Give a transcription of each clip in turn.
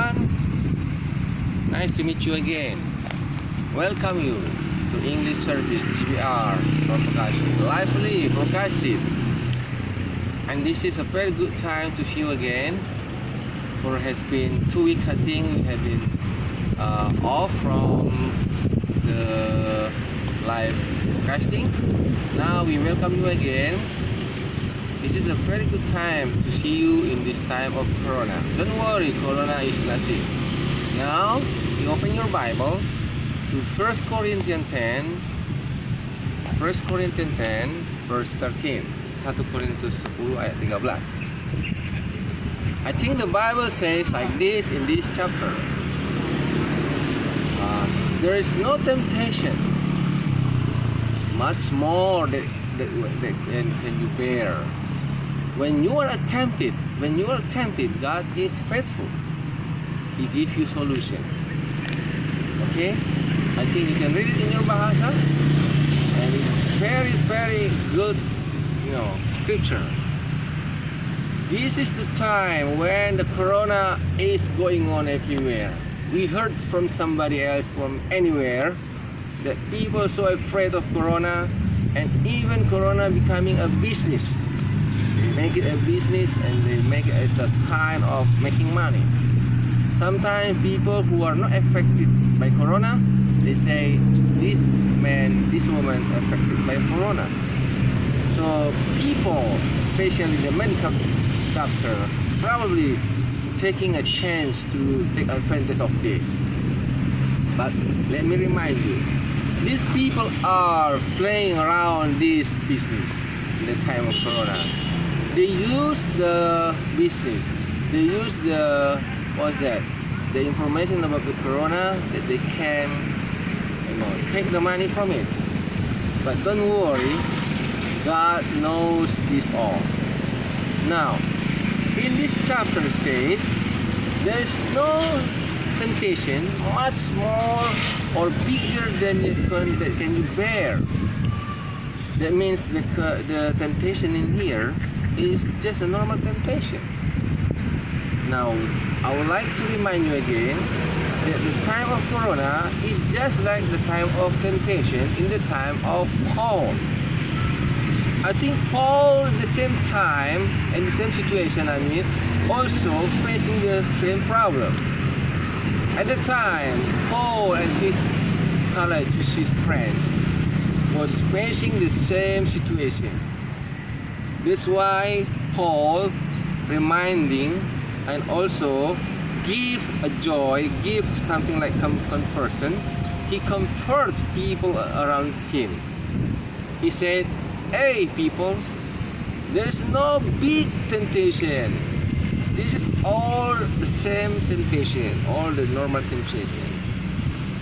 everyone. Nice to meet you again. Welcome you to English Service GBR Broadcast Lively Broadcasting. And this is a very good time to see you again. For has been 2 weeks, I think we have been off from the live broadcasting. Now we welcome you again. This is a very good time to see you in this time of Corona. Don't worry, Corona is nothing. Now, you open your Bible to 1 Corinthians 10, verse 13. 1 Korintus 10 ayat 13. I think the Bible says like this in this chapter. There is no temptation much more that can you bear. When you are tempted, God is faithful. He gives you solution. Okay? I think you can read it in your bahasa, and it's very, very good, scripture. This is the time when the Corona is going on everywhere. We heard from somebody else from anywhere that people are so afraid of Corona, and even Corona becoming a business. They make it a business and they make it as a kind of making money. Sometimes people who are not affected by Corona, they say this man, this woman affected by Corona. So people, especially the medical doctor, probably taking a chance to take advantage of this. But let me remind you, these people are playing around this business in the time of Corona. They use the business, they use the information about the Corona that they can take the money from it. But don't worry, God knows this all. Now, in this chapter it says there is no temptation much more or bigger than can you bear. That means the temptation in here is just a normal temptation. Now, I would like to remind you again that the time of Corona is just like the time of temptation in the time of Paul. I think Paul at the same time and the same situation, also facing the same problem. At the time, Paul and his colleagues, his friends, was facing the same situation. That's why Paul reminding and also give a joy, give something like conversion. He comfort people around him. He said, "Hey people, there is no big temptation. This is all the same temptation, all the normal temptation.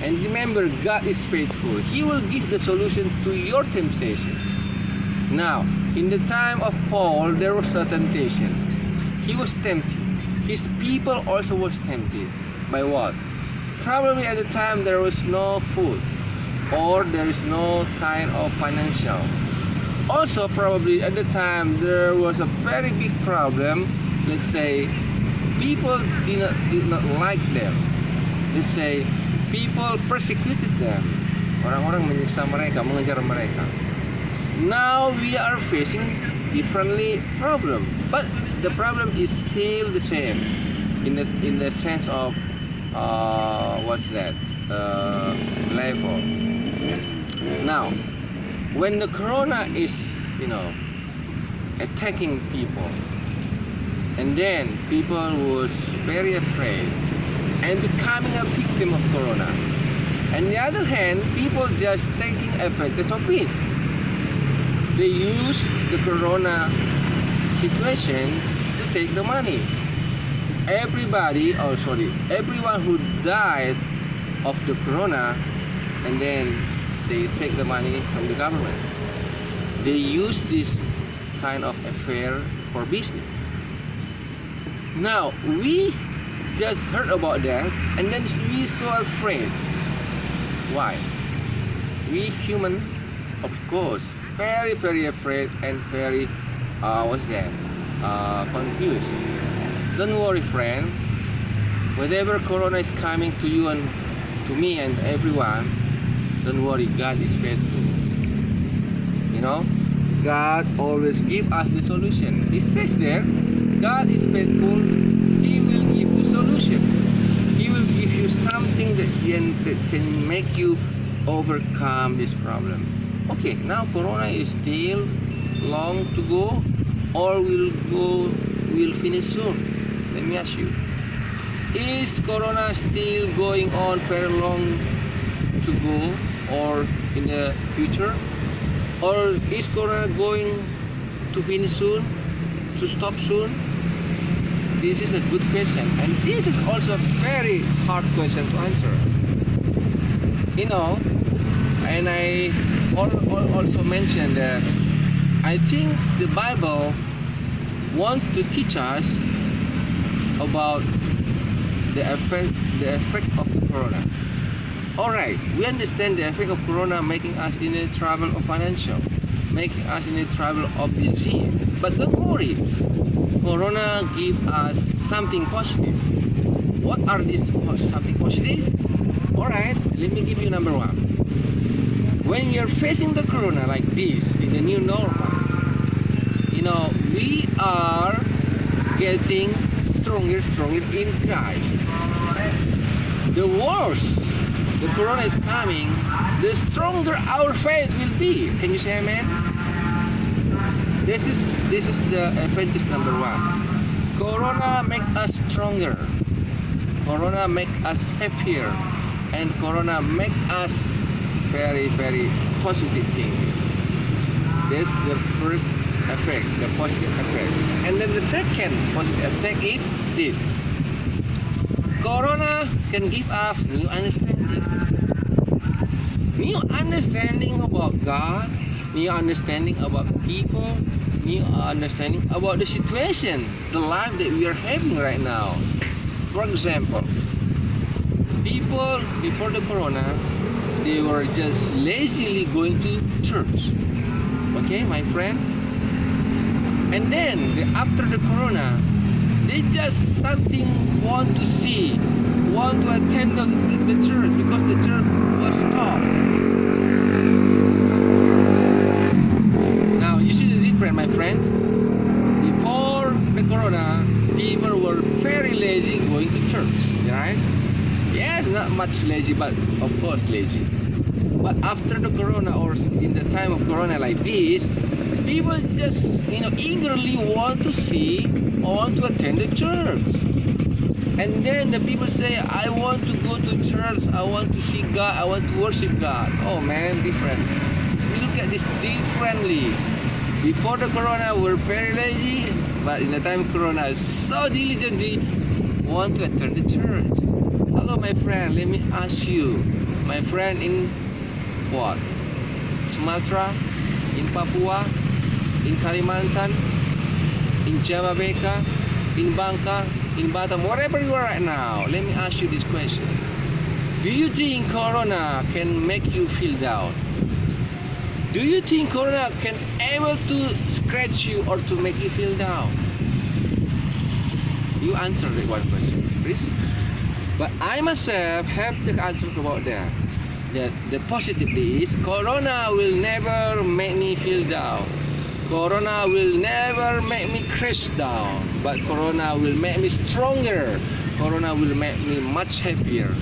And remember, God is faithful. He will give the solution to your temptation." Now, in the time of Paul, there was a temptation. He was tempted. His people also was tempted. By what? Probably at the time there was no food, or there is no kind of financial. Also, probably at the time there was a very big problem. Let's say people did not like them. Let's say people persecuted them. Orang-orang menyiksa mereka, mengejar mereka. Now we are facing differently problem, but the problem is still the same in the sense of level. Now, when the Corona is attacking people, and then people was very afraid and becoming a victim of Corona. On the other hand, people just taking advantage of it. They use the Corona situation to take the money. Everyone who died of the Corona, and then they take the money from the government. They use this kind of affair for business. Now, we just heard about that, and then we so afraid. Why? We human, of course, very, very afraid and very, confused. Don't worry, friend. Whatever Corona is coming to you and to me and everyone, don't worry, God is faithful. You know, God always give us the solution. It says there, God is faithful. He will give you solution. He will give you something that can make you overcome this problem. Okay, now Corona is still long to go, or will finish soon. Let me ask you, is Corona still going on very long to go, or in the future? Or is Corona going to finish soon, to stop soon? This is a good question, and this is also a very hard question to answer. You know, and I also mentioned that I think the Bible wants to teach us about the effect of the Corona. Alright, we understand the effect of Corona making us in a trouble of financial, making us in a trouble of disease. But don't worry, Corona give us something positive. What are these something positive? Alright, let me give you number one. When you're facing the Corona like this, in the new normal, you know, we are getting stronger in Christ. The worse the Corona is coming, the stronger our faith will be. Can you say amen? This is the advantage number one. Corona make us stronger. Corona make us happier, and Corona make us very positive thinking. That's the first effect, the positive effect. And then the second positive effect is this. Corona can give us new understanding. New understanding about God, new understanding about people, new understanding about the situation, the life that we are having right now. For example, people before the Corona, they were just lazily going to church. Okay, my friend? And then, after the Corona, they just something want to see, want to attend the church because the church was stopped. Now you see the difference, my friends. Before the Corona, people were very lazy going to church, right? Yes, not much lazy, but of course lazy. But after the Corona, or in the time of Corona like this, people just eagerly want to see, want to attend the church. And then the people say, I want to go to church, I want to see God, I want to worship God. Oh man, different. Look at this differently. Before the Corona, we're very lazy, but in the time of Corona, so diligently want to attend the church. Hello, my friend, let me ask you, my friend in what? Sumatra, in Papua, in Kalimantan, in Jamaica, in Bangka, in Batam, wherever you are right now, let me ask you this question. Do you think Corona can make you feel down? Do you think Corona can able to scratch you or to make you feel down? You answer that one question, please. But I myself have the answer about that. That the positive is Corona will never make me feel down. Corona will never make me crash down, but Corona will make me stronger. Corona will make me much happier.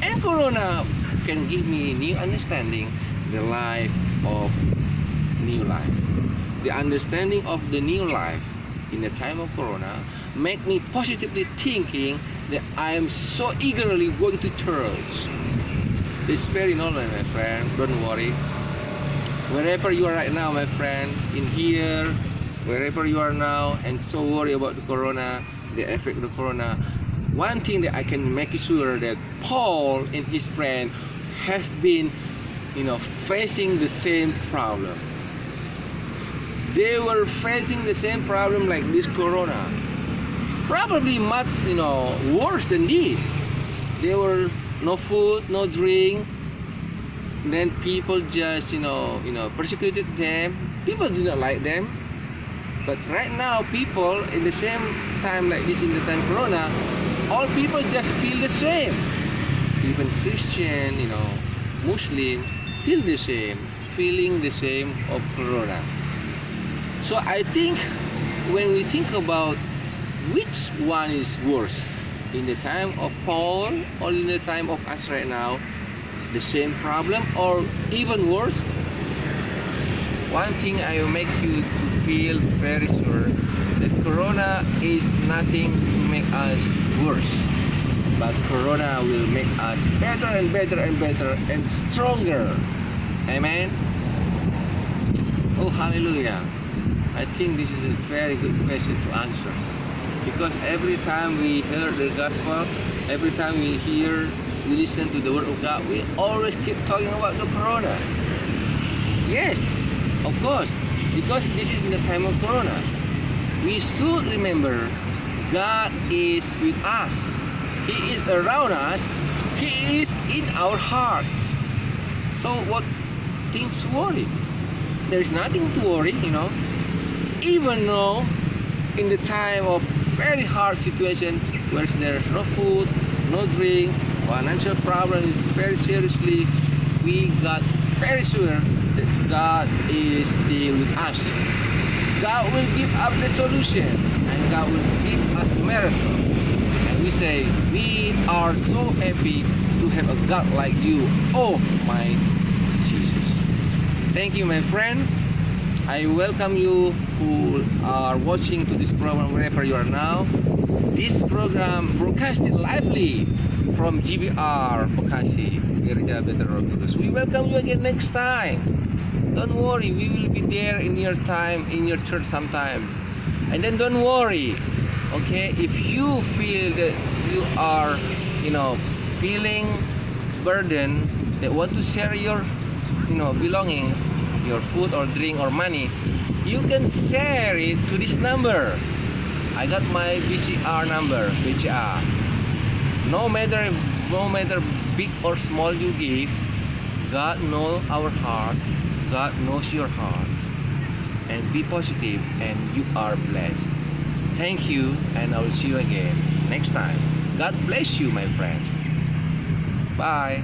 And Corona can give me new understanding, the life of new life. The understanding of the new life in the time of Corona make me positively thinking that I am so eagerly going to church. It's very normal, my friend, don't worry. Wherever you are right now, my friend, in here, wherever you are now, and so worried about the Corona, the effect of the Corona, one thing that I can make sure that Paul and his friend have been, facing the same problem. They were facing the same problem like this Corona. Probably much, worse than this. There were no food, no drink. Then people just persecuted them. People did not like them. But right now people in the same time like this, in the time Corona, all people just feel the same. Even Christian, Muslim feel the same, feeling the same of corona. So I think when we think about which one is worse, in the time of Paul or in the time of us right now, the same problem or even worse, one thing I will make you to feel very sure that corona is nothing to make us worse, but corona will make us better and better and better and stronger. Amen. Oh, hallelujah. I think this is a very good question to answer, because every time we hear the gospel, every time we listen to the word of God, we always keep talking about the corona. Yes, of course, because this is in the time of corona. We should remember God is with us. He is around us. He is in our heart. So what things to worry? There is nothing to worry, Even though in the time of very hard situation where there's no food, no drink, financial problems very seriously, we got very sure that God is still with us. God will give us the solution, and God will give us a miracle. And we say, we are so happy to have a God like you, oh my Jesus. Thank you, my friend. I welcome you who are watching to this program wherever you are now. This program broadcasted lively from GBR Bekasi, Gereja Betel Roh Kudus. We welcome you again next time. Don't worry, we will be there in your time, in your church sometime. And then don't worry, okay? If you feel that you are, feeling burdened, that want to share your, belongings, your food or drink or money, you can share it to this number. I got my BCR number, BCR. No matter big or small you give, God knows our heart. God knows your heart. And be positive, and you are blessed. Thank you, and I will see you again next time. God bless you, my friend. Bye.